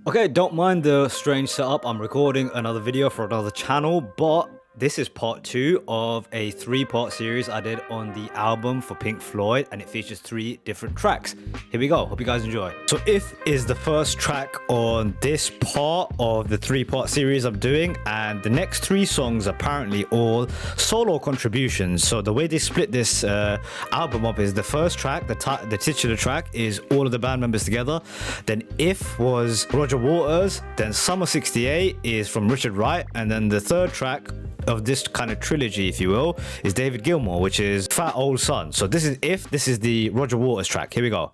Okay, don't mind the strange setup. I'm recording another video for another channel, but this is part 2 of a 3-part series I did on the album for Pink Floyd, and it features 3 different tracks. Here we go. Hope you guys enjoy. So If is the first track on this part of the 3-part series I'm doing, and the next 3 songs are apparently all solo contributions. So the way they split this album up is the first track, the titular track, is all of the band members together. Then If was Roger Waters. Then Summer 68 is from Richard Wright. And then the third track of this kind of trilogy, if you will, is David Gilmour, which is Fat Old Son. So this is If. This is the Roger Waters track. Here we go.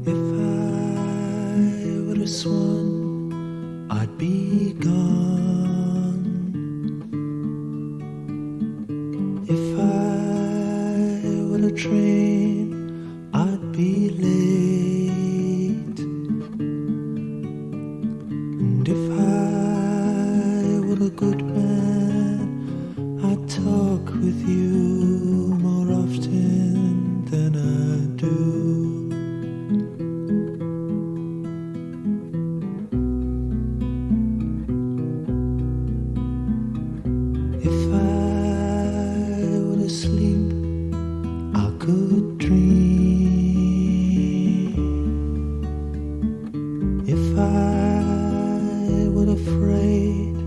If I were a swan, I'd be gone. If I were a train, I'd be late. And if I were a good man, I'd talk with you more often than I do. If I were asleep, I could dream. If I were afraid.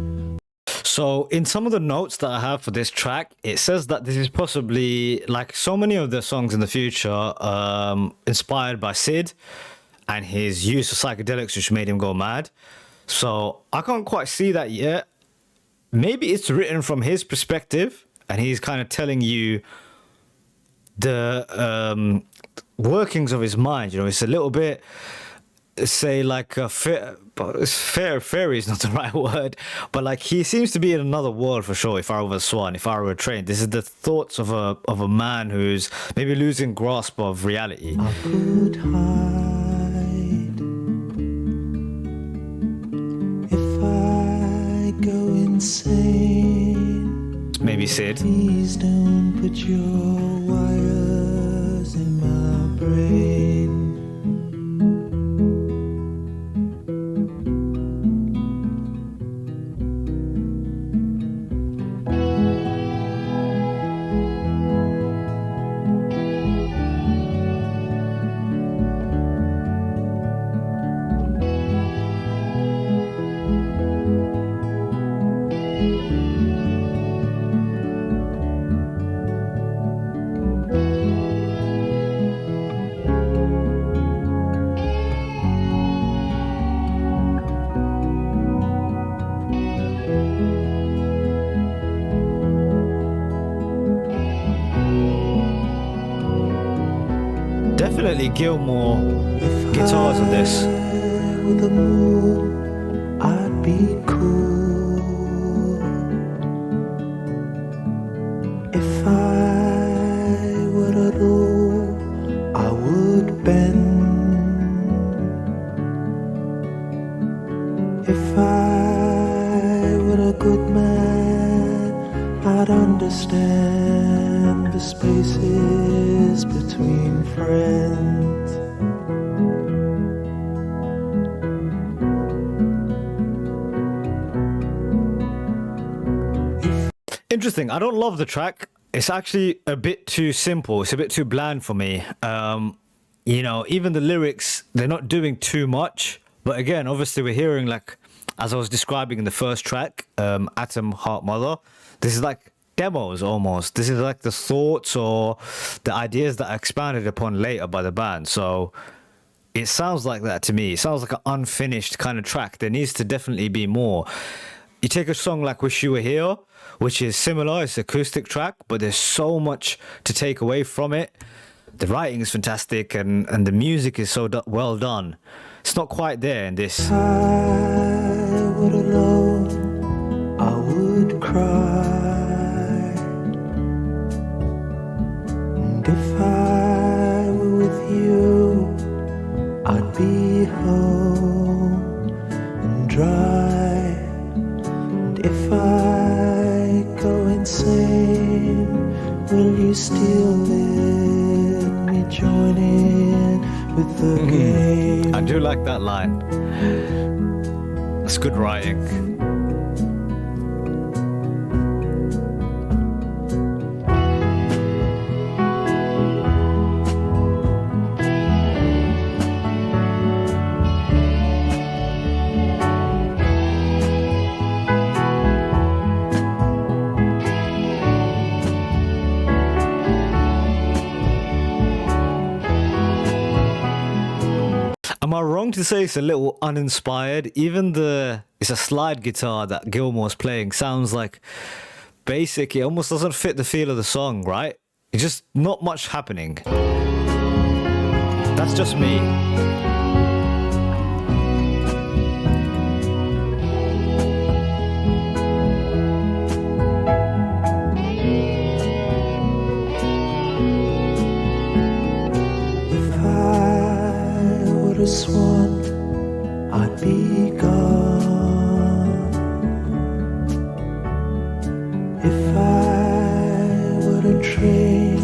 So in some of the notes that I have for this track, it says that this is possibly, like so many of the songs in the future, inspired by Sid and his use of psychedelics, which made him go mad. So I can't quite see that yet. Maybe it's written from his perspective and he's kind of telling you the workings of his mind. You know, it's a little bit, say, like a fairy is not the right word, but like he seems to be in another world for sure. If I were a swan, if I were a train, this is the thoughts of a man who's maybe losing grasp of reality. I could hide if I go insane. Maybe Sid. Please don't put your wires in my brain. Definitely Gilmour guitars on this. With the moon, I'd be cool. If I were at all, I would bend. If I were a good man, I'd understand the spaces between friends. Interesting. I don't love the track. It's actually a bit too simple. It's a bit too bland for me. You know, even the lyrics, they're not doing too much. But again, obviously we're hearing, like, as I was describing in the first track, Atom Heart Mother, this is like demos almost. This is like the thoughts or the ideas that are expanded upon later by the band. So it sounds like that to me. It sounds like an unfinished kind of track. There needs to definitely be more. You take a song like Wish You Were Here, which is similar. It's an acoustic track, but there's so much to take away from it. The writing is fantastic and the music is so well done. It's not quite there in this. If I were alone, I would cry. And if I were with you, I'd be home and dry. And if I go insane, same? Will you still let me join in with the game? I do like that line. That's good writing. Am I wrong to say it's a little uninspired? Even it's a slide guitar that Gilmore's playing sounds like basic. It almost doesn't fit the feel of the song, right? It's just not much happening. That's just me. A swan, I'd be gone. If I were a train,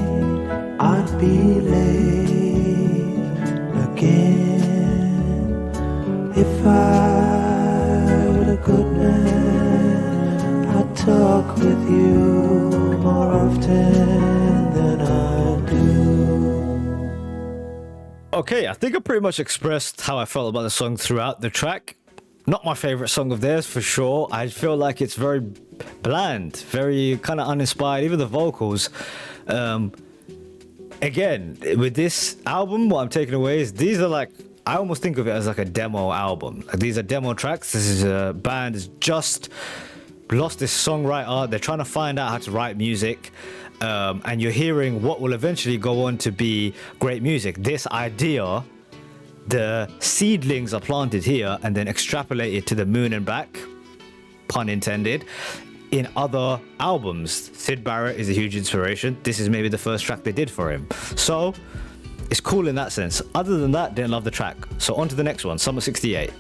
I'd be late again. If I were a good man, I'd talk with you more often than I do. Okay, I think I pretty much expressed how I felt about the song throughout the track. Not my favorite song of theirs for sure. I feel like it's very bland, very kind of uninspired. Even the vocals. Again, with this album, what I'm taking away is these are like, I almost think of it as like a demo album. Like these are demo tracks. This is a band that's just lost this songwriter. They're trying to find out how to write music. And you're hearing what will eventually go on to be great music. This idea, the seedlings are planted here and then extrapolated to the moon and back, pun intended, in other albums. Syd Barrett is a huge inspiration. This is maybe the first track they did for him. So it's cool in that sense. Other than that, didn't love the track. So on to the next one, Summer 68.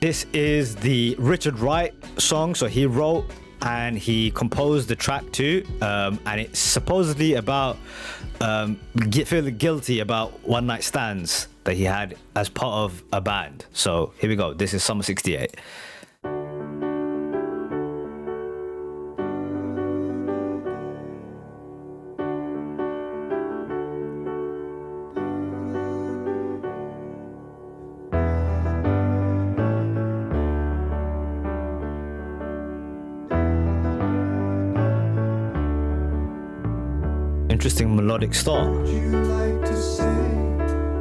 This is the Richard Wright song. So he wrote and he composed the track too, and it's supposedly about feeling guilty about one night stands that he had as part of a band. So here we go. This is Summer 68. Interesting melodic start. Would you like to say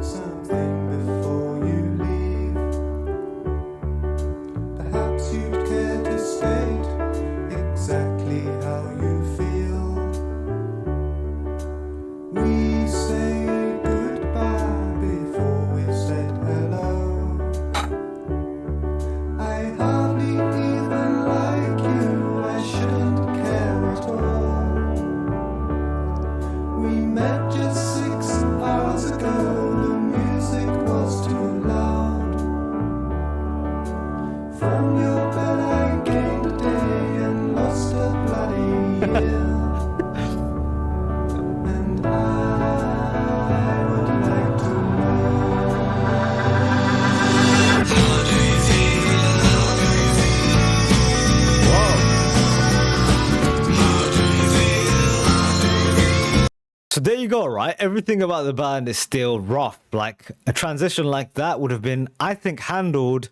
something before you leave? Perhaps you'd care to state exactly how you feel. We say goodbye before we said hello. I hardly even like you, I shouldn't care at all. We met just 6 hours ago, the music was too loud. From your bed I gained a day and lost a bloody year. And I would like to know. How do you feel? Whoa. How do you feel? So there you go, right? Everything about the band is still rough. Like a transition like that would have been, I think, handled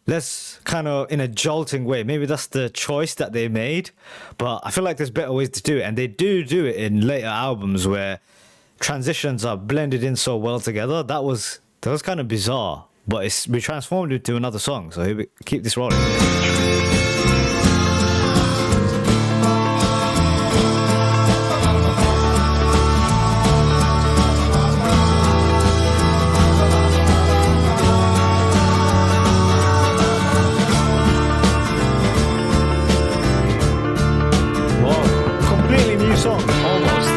less kind of in a jolting way. Maybe that's the choice that they made, but I feel like there's better ways to do it. And they do it in later albums where transitions are blended in so well together. That was kind of bizarre, but we transformed it to another song. So here we keep this rolling. Song almost.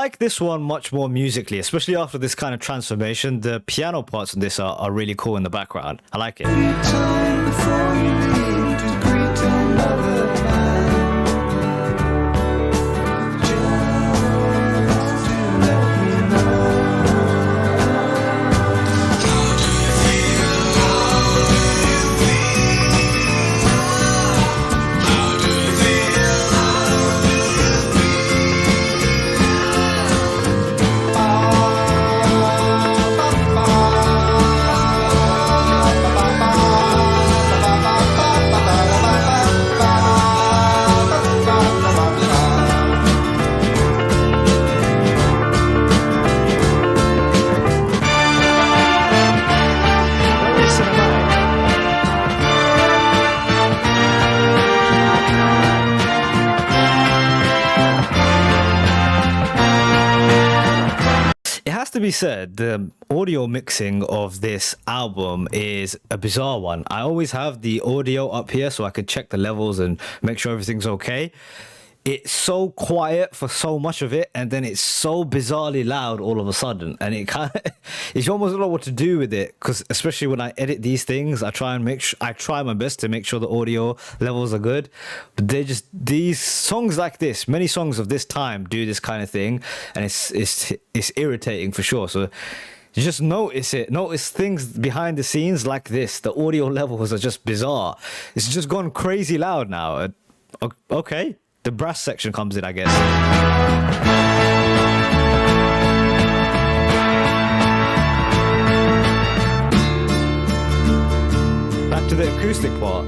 like this one much more musically, especially after this kind of transformation. The piano parts in this are really cool in the background. I like it. Time before you leave to greet another man. Just to let me know. Very cinematic. It has to be said, the audio mixing of this album is a bizarre one. I always have the audio up here so I can check the levels and make sure everything's okay. It's so quiet for so much of it, and then it's so bizarrely loud all of a sudden, and it kind of you almost don't know what to do with it, because especially when I edit these things, I try my best to make sure the audio levels are good, but they just, these songs like this, many songs of this time do this kind of thing, and it's irritating for sure. So you just notice things behind the scenes like this. The audio levels are just bizarre. It's just gone crazy loud now. Okay. The brass section comes in, I guess. Back to the acoustic part.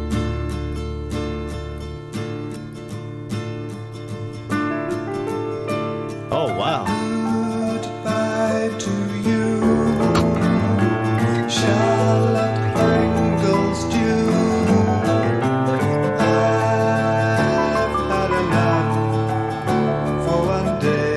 Oh, wow. Goodbye to you. Charlotte Angle's due. I've had enough for one day.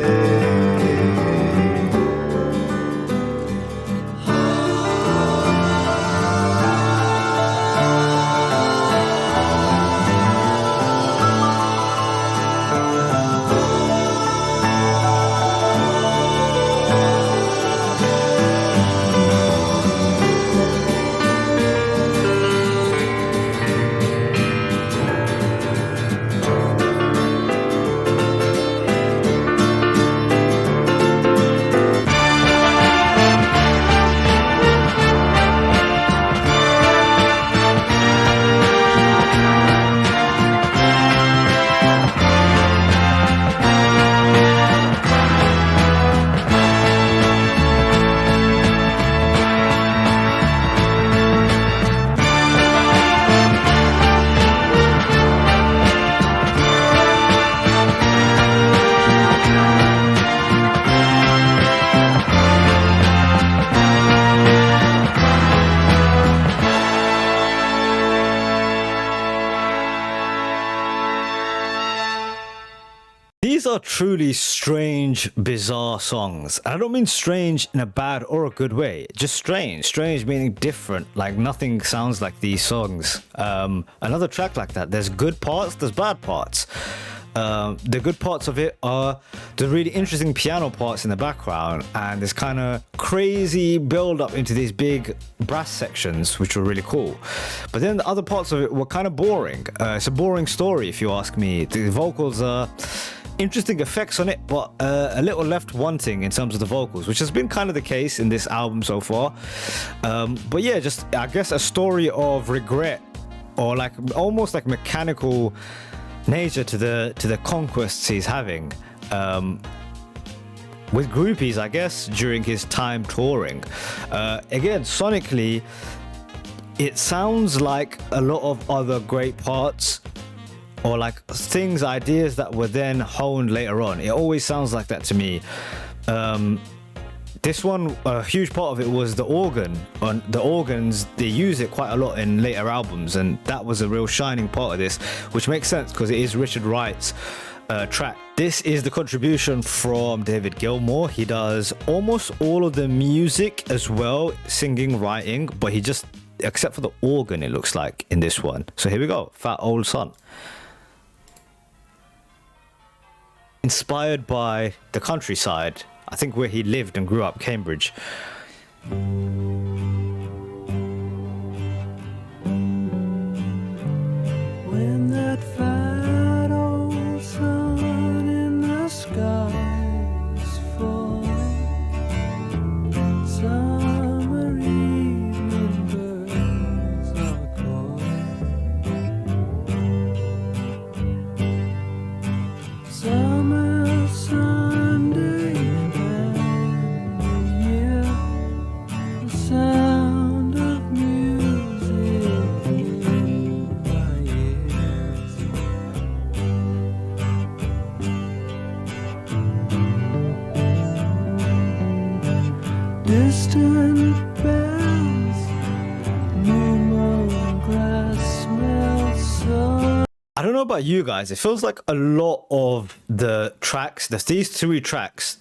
These are truly strange, bizarre songs. And I don't mean strange in a bad or a good way. Just strange. Strange meaning different. Like nothing sounds like these songs. Another track like that. There's good parts, there's bad parts. The good parts of it are the really interesting piano parts in the background and this kind of crazy build up into these big brass sections, which were really cool. But then the other parts of it were kind of boring. It's a boring story, if you ask me. The vocals are interesting effects on it, but a little left wanting in terms of the vocals, which has been kind of the case in this album so far. But yeah, just I guess a story of regret, or like almost like mechanical nature to the conquests he's having with groupies, I guess, during his time touring. Again, sonically, it sounds like a lot of other great parts, or like things, ideas that were then honed later on. It always sounds like that to me. This one, a huge part of it was the organ. On the organs, they use it quite a lot in later albums, and that was a real shining part of this, which makes sense because it is Richard Wright's track. This is the contribution from David Gilmour. He does almost all of the music as well, singing, writing, but he just, except for the organ, it looks like, in this one. So here we go, Fat Old Son. inspired by the countryside. I think where he lived and grew up, Cambridge. When that fat old sun in the sky is falling, summer evening birds are calling, summer Sunday, and you hear the sound of music in my ears. Distant bells, moon grass smells so. I don't know about you guys, it feels like a lot of the tracks, there's these three tracks,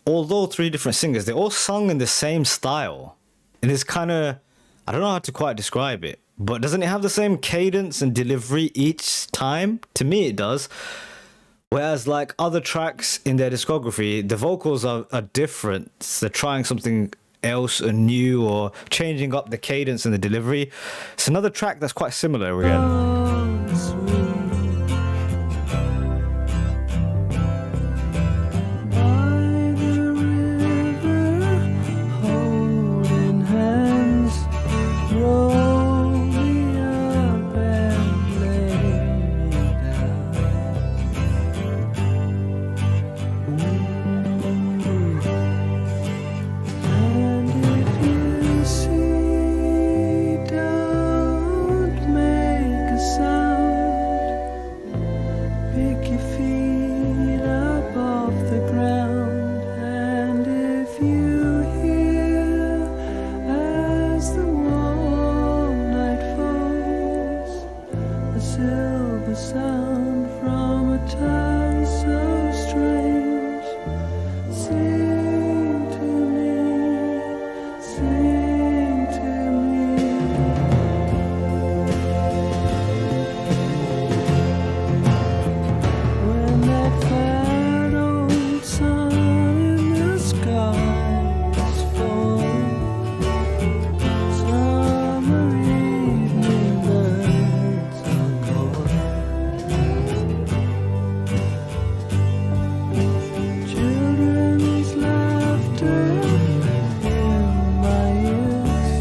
although three different singers, they're all sung in the same style. And it's kind of, I don't know how to quite describe it, but doesn't it have the same cadence and delivery each time? To me, it does. Whereas like other tracks in their discography, the vocals are different. They're trying something else or new or changing up the cadence and the delivery. It's another track that's quite similar again. Silver sound from a time so strange. Sing to me, sing to me. When that fat old sun in the sky is falling, summer evening birds are children's laughter in my ears,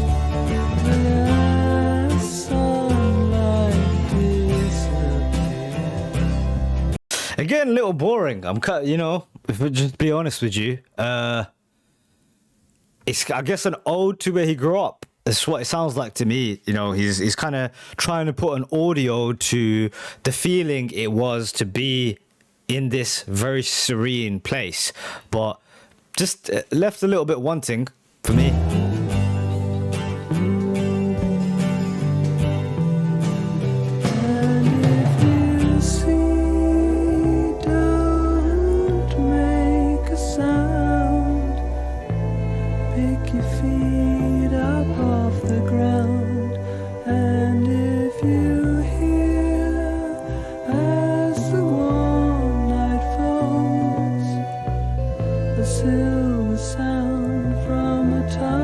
as sunlight disappears. Again, a little boring. I'm cut, you know, if we just be honest with you. It's, I guess, an ode to where he grew up. That's what it sounds like to me. You know, he's kind of trying to put an audio to the feeling it was to be in this very serene place, but just left a little bit wanting for me. And if you see, don't make a sound. Pick your feet up off the ground. And if you hear as the warm night falls, a silver sound from a time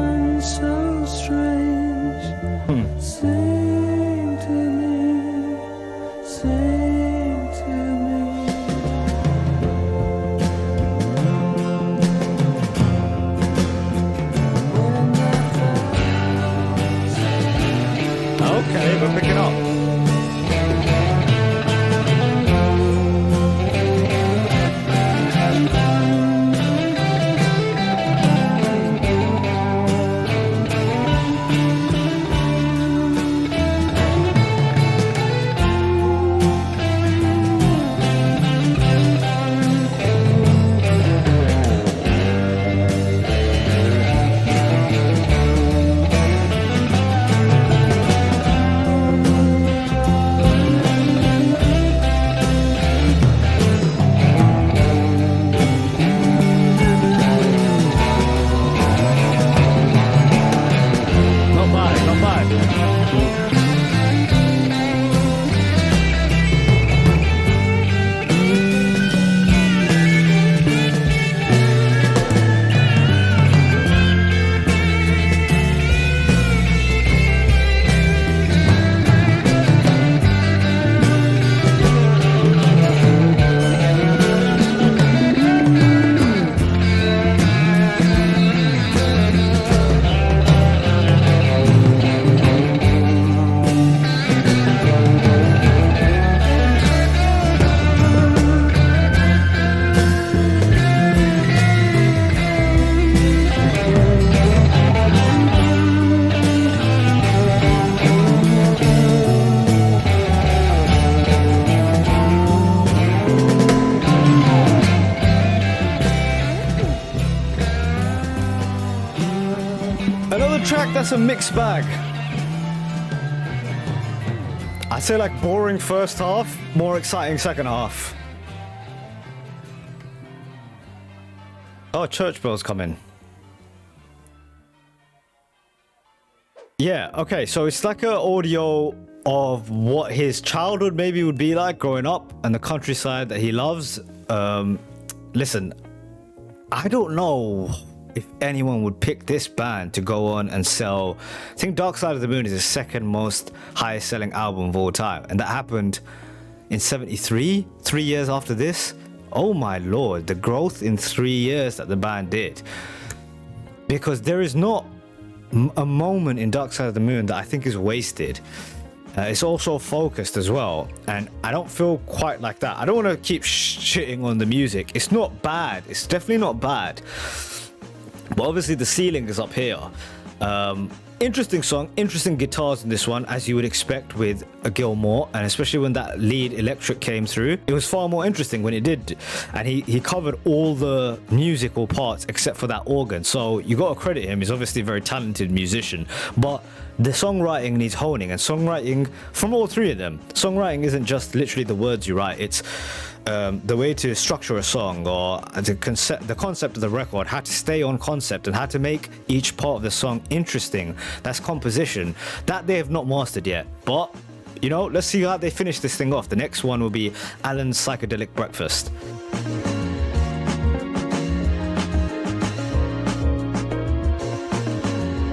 like that's a mixed bag. I'd say like boring first half, more exciting second half. Oh, church bells coming. Yeah, okay, so it's like an audio of what his childhood maybe would be like growing up and the countryside that he loves. Listen, I don't know if anyone would pick this band to go on and sell. I think Dark Side of the Moon is the second most highest selling album of all time, and that happened in 73, 3 years after this. Oh my lord, the growth in 3 years that the band did. Because there is not a moment in Dark Side of the Moon that I think is wasted. It's also focused as well, and I don't feel quite like that. I don't want to keep shitting on the music. It's not bad. It's definitely not bad. But obviously the ceiling is up here. Interesting song, interesting guitars in this one, as you would expect with a Gilmore, and especially when that lead electric came through, it was far more interesting when it did. And he covered all the musical parts except for that organ, so you got to credit him. He's obviously a very talented musician, but the songwriting needs honing, and songwriting from all three of them. Songwriting isn't just literally the words you write, it's the way to structure a song, or the concept of the record, how to stay on concept and how to make each part of the song interesting. That's composition that they have not mastered yet, but you know, let's see how they finish this thing off. The next one will be Alan's Psychedelic Breakfast.